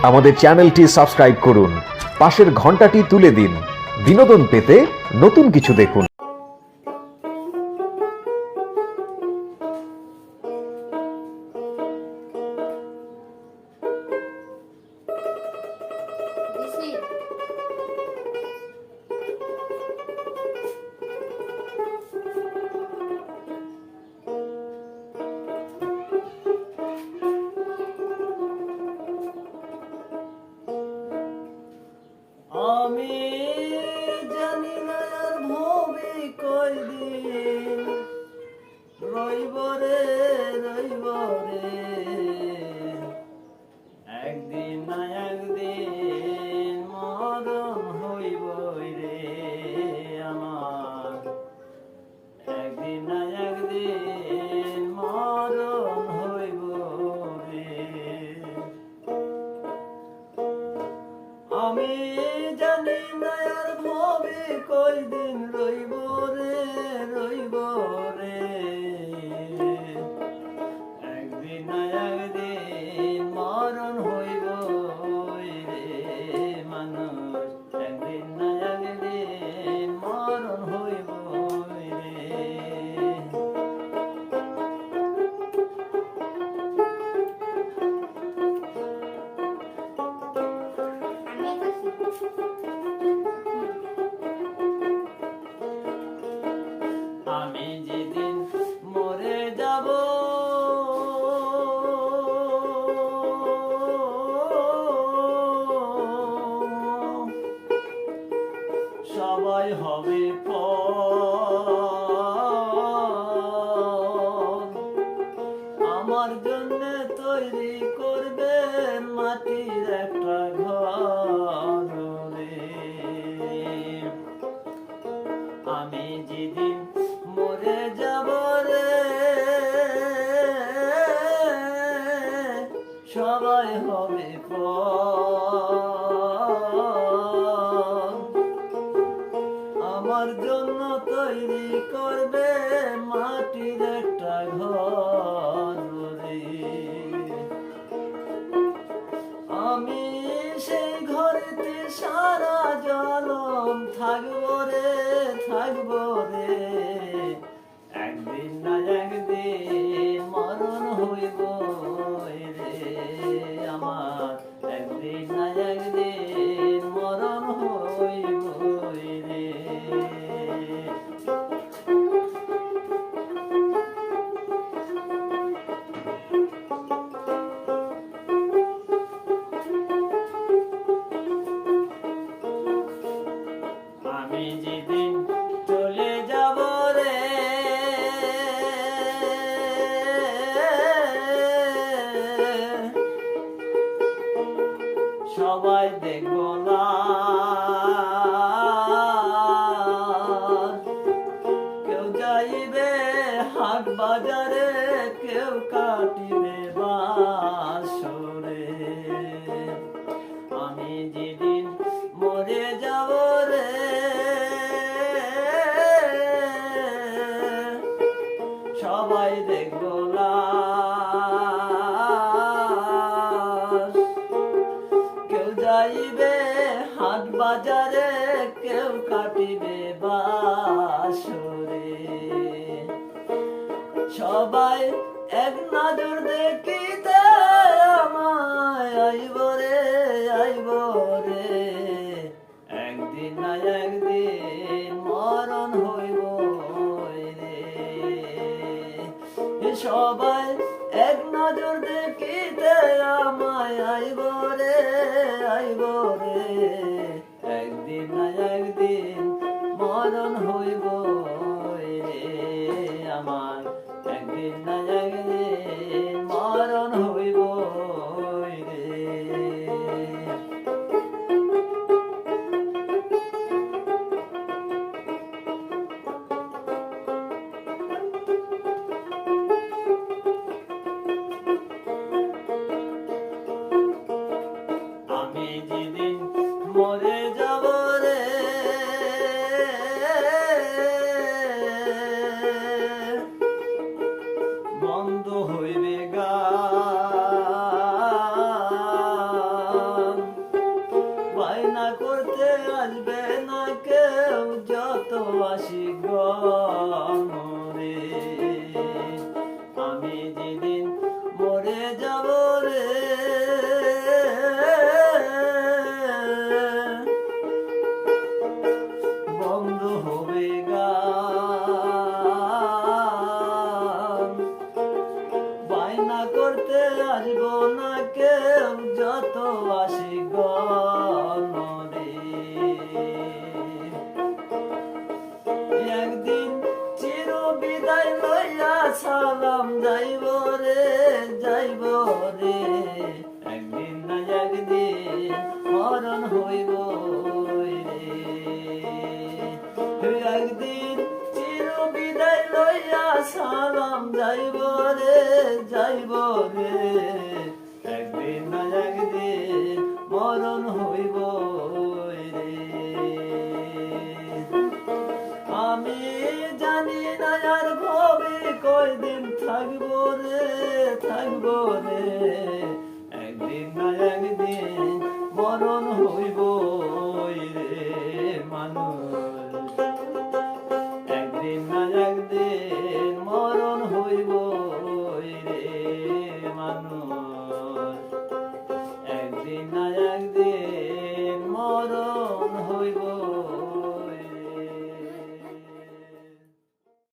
আমাদের চ্যানেলটি সাবস্ক্রাইব করুন, পাশের ঘন্টাটি তুলে দিন। বিনোদন পেতে নতুন কিছু দেখুন। আমি জানি না আর ভবি কয়দিন রইব রে একদিন না একদিন মরণ হইব রে আমার, একদিন না একদিন মরণ হইব রে। আমি জানি না আর ভবে কয়দিন রইব রে একদিন না একদিন মরণ হইব রে মানুষ, একদিন না একদিন মরণ হইব রে। আমি যেদিন মরে যাব সবাই হবে পর, আমার জন্য তৈরি করবে মাটির একটা ঘর রে। আমি যেদিন মরে যাব রে সবাই হবে পর, আমার জন্য তৈরি করবে মাটির একটা ঘর রে। আমি সেই ঘরেতে সারা জনম থাকবো রে একদিন না একদিন মরণ হইব রে আমার, একদিন না একদিন মরণ হইব রে। আমি যেদিন চলে যাব রে সবাই দেখব না, কেউ যাইবে হাট বাজারে, কেউ কাটিবে বাসরে। আমি যেদিন মরে যাব রে সবাই দেখব লাশ, কেউ যাইবে হাট বাজারে, কেউ কাটিবে বাসরে। সবাই এক নজর দেখিতে আমায় আইব রে একদিন না একদিন মরণ হইব রে। সবাই এক নজর দেখিতে আমায় আইব রে একদিন না একদিন মরণ হইব রে আমার, একদিন না একদিন মরণ হইব রে। আমি যেদিন মরে যাব রে বন্ধ হইবে গান, বায়না করতে আসবে না কেউ যত আশিক রে আমি যেদিন মরে যাব রে বন্ধ হবে গান বায়না করতে আসবো না কেউ যত আশিক রে একদিন চির বিদায় লইয়া সালাম যাইব রে একদিন না একদিন মরণ হইব রে একদিন চির বিদায় লইয়া সালাম যাইব রে একদিন না একদিন মরণ হইব রে আমি জানি না আর ভবে কয়দিন থাকবো রে একদিন না একদিন মরণ হইব